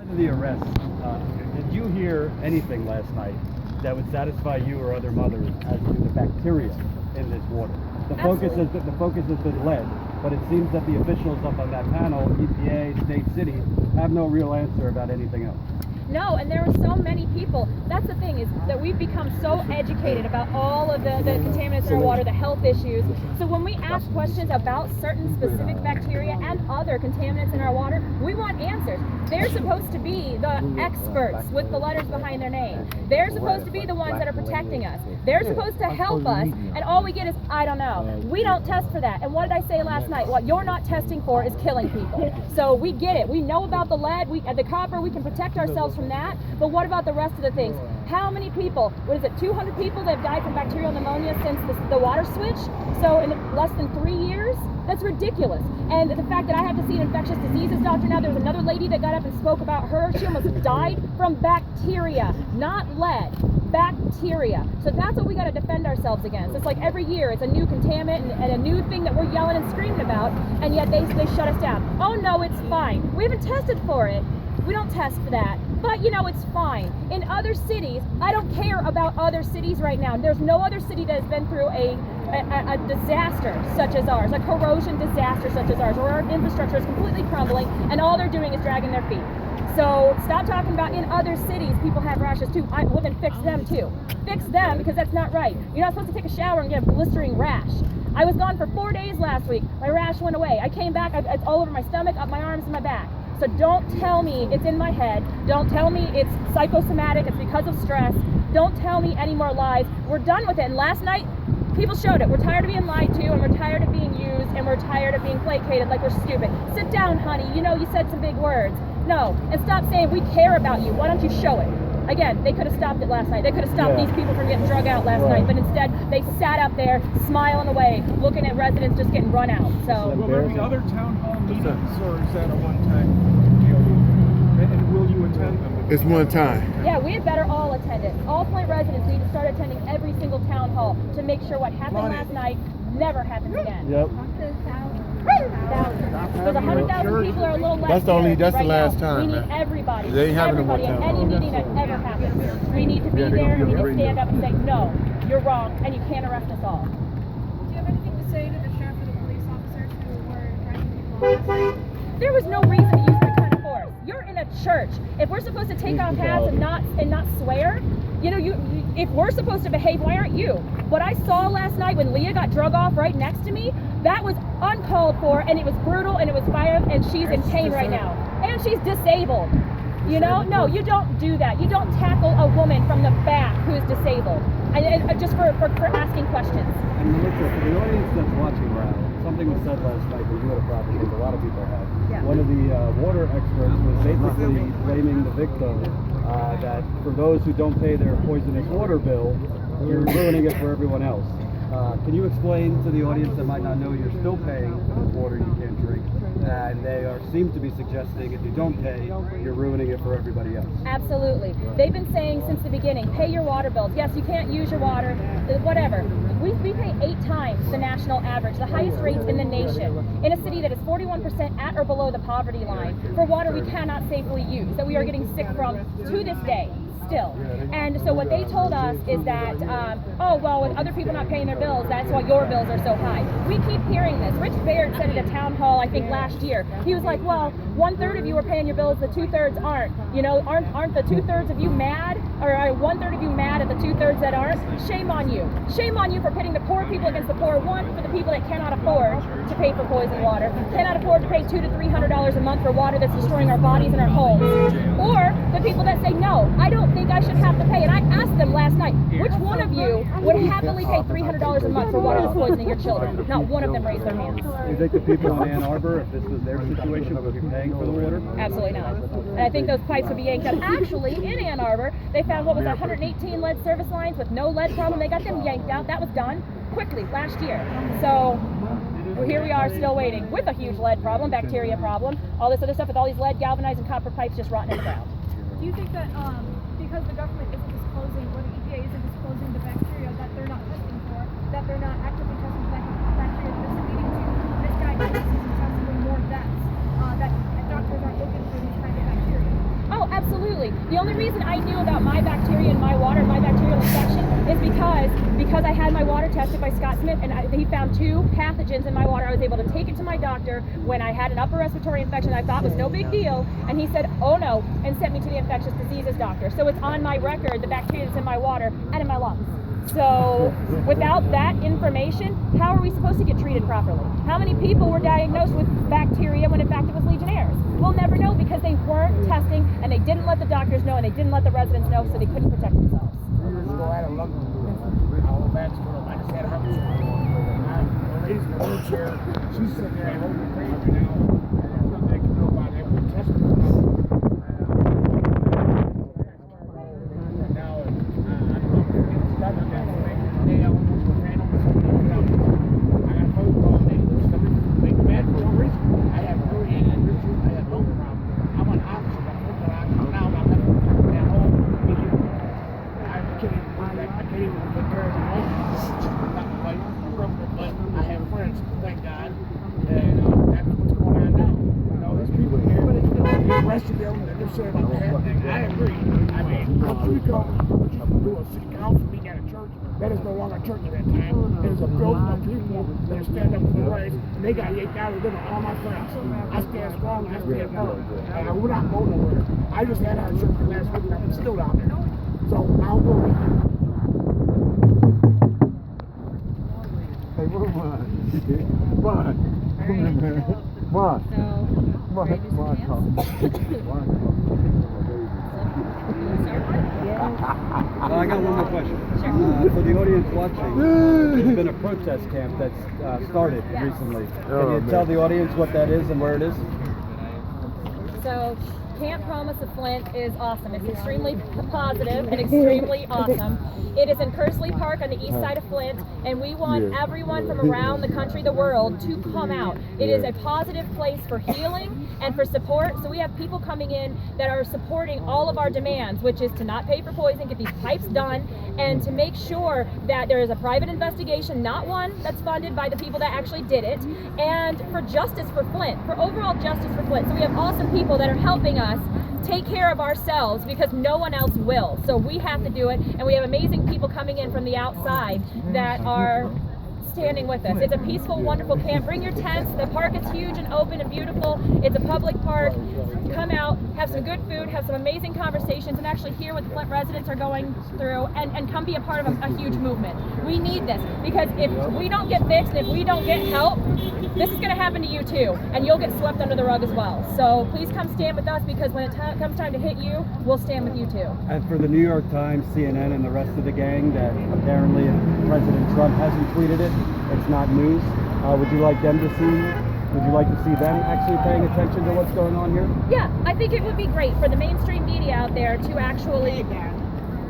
To the arrest, did you hear anything last night that would satisfy you or other mothers as to the bacteria in this water? The focus has been lead, but it seems that the officials up on that panel, EPA, state, city, have no real answer about anything else. No, and there are so many people. That's the thing, is that we've become so educated about all of the contaminants in our water, the health issues. So when we ask questions about certain specific bacteria and other contaminants in our water, we want answers. They're supposed to be the experts with the letters behind their name. They're supposed to be the ones that are protecting us. They're supposed to help us, and all we get is, I don't know. We don't test for that. And what did I say last night? What you're not testing for is killing people. So we get it. We know about the lead, the copper, we can protect ourselves from that, but what about the rest of the things? How many people, what is it, 200 people that have died from bacterial pneumonia since the water switch? So in less than 3 years? That's ridiculous. And the fact that I have to see an infectious diseases doctor now, there's another lady that got up and spoke about her, she almost died from bacteria, not lead. Bacteria. So that's what we got to defend ourselves against. It's like every year it's a new contaminant and a new thing that we're yelling and screaming about, and yet they shut us down. Oh no, it's fine. We haven't tested for it. We don't test for that. But you know, it's fine. In other cities, I don't care about other cities right now. There's no other city that has been through a disaster such as ours, a corrosion disaster such as ours, where our infrastructure is completely crumbling and all they're doing is dragging their feet. So stop talking about in other cities people have rashes too. Well, then fix them too. Fix them, because that's not right. You're not supposed to take a shower and get a blistering rash. I was gone for 4 days last week. My rash went away. I came back, it's all over my stomach, up my arms, and my back. So don't tell me it's in my head. Don't tell me it's psychosomatic, it's because of stress. Don't tell me any more lies. We're done with it. And last night, people showed it. We're tired of being lied to, and we're tired of being used, and we're tired of being placated like we're stupid. Sit down, honey. You know you said some big words. No. And stop saying we care about you. Why don't you show it? Again, they could have stopped it last night. They could have stopped these people from getting drug out last night, but instead they sat up there smiling away, looking at residents just getting run out. So will there be other town hall meetings, or is that a one-time deal? And will you attend them? It's one time. Yeah, we had better all attend it. All Flint residents need to start attending every single town hall to make sure what happened last night never happens again. Yep. There's 100,000 people or a little less. That's the last time. We need everybody. They ain't having everybody no more at any meeting that ever happens. We need to be there. We need to stand up and say, no, you're wrong, and you can't arrest us all. Do you have anything to say to the sheriff or the police officers who were driving people off? There was no reason to use that kind of force. You're in a church. If we're supposed to take off hats and not swear, you know, if we're supposed to behave, why aren't you? What I saw last night when Leah got drug off right next to me, that was uncalled for, and it was brutal, and it was violent, and she's in pain right now. And she's disabled. You know? No, you don't do that. You don't tackle a woman from the back who is disabled. And just for asking questions. And Melissa, for the audience that's watching now, something was said last night that you had a problem with, a lot of people have. Yeah. One of the water experts was basically blaming the victim that for those who don't pay their poisonous water bill, you're ruining it for everyone else. Can you explain to the audience that might not know you're still paying for the water you can't drink? And they seem to be suggesting if you don't pay, you're ruining it for everybody else. Absolutely. They've been saying since the beginning, pay your water bills. Yes, you can't use your water, whatever. We pay 8 times the national average, the highest rates in the nation, in a city that is 41% at or below the poverty line, for water we cannot safely use, that we are getting sick from to this day. Still. And so what they told us is that, oh, well, with other people not paying their bills, that's why your bills are so high. We keep hearing this. Rich Baird said at a town hall, I think last year, he was like, well, 1/3 of you are paying your bills, the 2/3 aren't. You know, aren't the 2/3 of you mad? Or are 1/3 of you mad at the 2/3 that aren't? Shame on you. Shame on you for pitting the poor people against the poor. One, for the people that cannot afford to pay for poisoned water, cannot afford to pay $200 to $300 a month for water that's destroying our bodies and our homes. Or the people that say, no, I don't think I should have to pay. And I asked them last night, which one of you would happily pay $300 a month for water that's poisoning your children? Not one of them raised their hands. Do you think the people in Ann Arbor, if this was their situation, would be paying for the water? Absolutely not. And I think those pipes would be yanked out. Actually, in Ann Arbor, they found, what was 118 lead service lines with no lead problem. They got them yanked out. That was done quickly last year. So well, here we are still waiting with a huge lead problem, bacteria problem, all this other stuff with all these lead, galvanized, and copper pipes just rotting in the ground. Do you think that because the government isn't disclosing, or the EPA isn't disclosing the bacteria that they're not testing for, that they're not actively testing for bacteria that's leading to misdiagnoses and possibly more deaths, that doctors aren't looking for these kinds of bacteria? Oh, absolutely. The only reason I knew about my bacteria in my water, my bacterial infection, is because I had my water tested by Scott Smith, and he found 2 pathogens in my water. I was able to take it to my doctor when I had an upper respiratory infection I thought was no big deal, and he said, oh no, and sent me to the infectious diseases doctor. So it's on my record, the bacteria that's in my water and in my lungs. So without that information, how are we supposed to get treated properly? How many people were diagnosed with bacteria when in fact it was Legionnaires? We'll never know because they weren't testing and they didn't let the doctors know and they didn't let the residents know, so they couldn't protect themselves. I had a lung bad storm. I just had heart surgery. The lady's in a wheelchair. She's sitting there holding the pain right now. There's nothing I can do about it. We're testing her now. Now, I'm stuck on that thing. Today I almost ran over something else. I got a phone call and they bad for no reason. I have really issues. I have lung problems. I'm on oxygen. I'm hooked on oxygen now. I'm at home. I can't even take care of my own. Not my broken, but I have friends, thank God. And that's what's going on now. You know, there's people here, they arrested them, and they're saying about the head thing. I agree. I mean, we go do a city council meeting at a church. That is no longer a church at that time. There's a building of people that are standing up for the rights, and they got 8,000 of them are all my friends. I stand strong, I stand firm. And we're not going nowhere. I just had our church last week, and I'm still down there. So I'll go. Hey, come on. Come on. Come on. So, ready to do some I got one more question. For the audience watching, there's been a protest camp that's started recently. Can you tell the audience what that is and where it is? So, Camp Promise of Flint is awesome. It's extremely positive and extremely awesome. It is in Kersley Park on the east side of Flint, and we want everyone from around the country, the world, to come out. It is a positive place for healing and for support. So we have people coming in that are supporting all of our demands, which is to not pay for poison, get these pipes done, and to make sure that there is a private investigation, not one that's funded by the people that actually did it, and for justice for Flint, for overall justice for Flint. So we have awesome people that are helping us take care of ourselves because no one else will. So we have to do it, and we have amazing people coming in from the outside that are standing with us. It's a peaceful, wonderful camp. Bring your tents. The park is huge and open and beautiful. It's a public park. Come out, have some good food, have some amazing conversations, and actually hear what the Flint residents are going through, and come be a part of a huge movement. We need this, because if we don't get fixed, and if we don't get help, this is going to happen to you too, and you'll get swept under the rug as well. So please come stand with us, because when it comes time to hit you, we'll stand with you too. And for the New York Times, CNN, and the rest of the gang that apparently President Trump hasn't tweeted it, it's not news. Would you like them to see? Would you like to see them actually paying attention to what's going on here? Yeah, I think it would be great for the mainstream media out there to actually,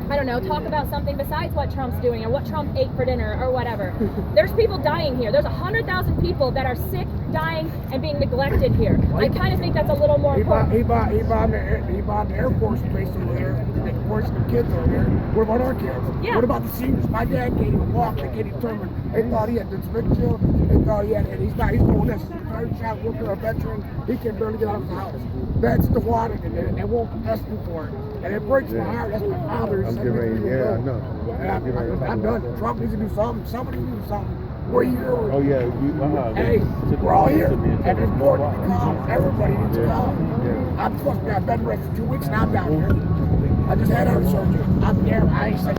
I don't know, talk about something besides what Trump's doing or what Trump ate for dinner or whatever. There's people dying here. There's 100,000 people that are sick, dying, and being neglected here. I kind of think that's a little more important. He bought the Air Force base over there. They can poison the kids over there. What about our kids? Yeah. What about the seniors? My dad can't even walk. They can't even turn. They thought he had this windshield. They thought he had, and he's doing this. He's a retired shot worker, a veteran. He can barely get out of his house. That's the water, and they won't test him for it. And it breaks my heart. That's my father. I'm getting ready, I know. I'm done. Trump needs to do something. Somebody needs to do something. We're here. Oh, yeah. Hey, we're all here. And there's more to come. Everybody needs to come. I'm fucking got bed rest for 2 weeks and I'm down here. I just had heart surgery. I'm there. I ain't sick.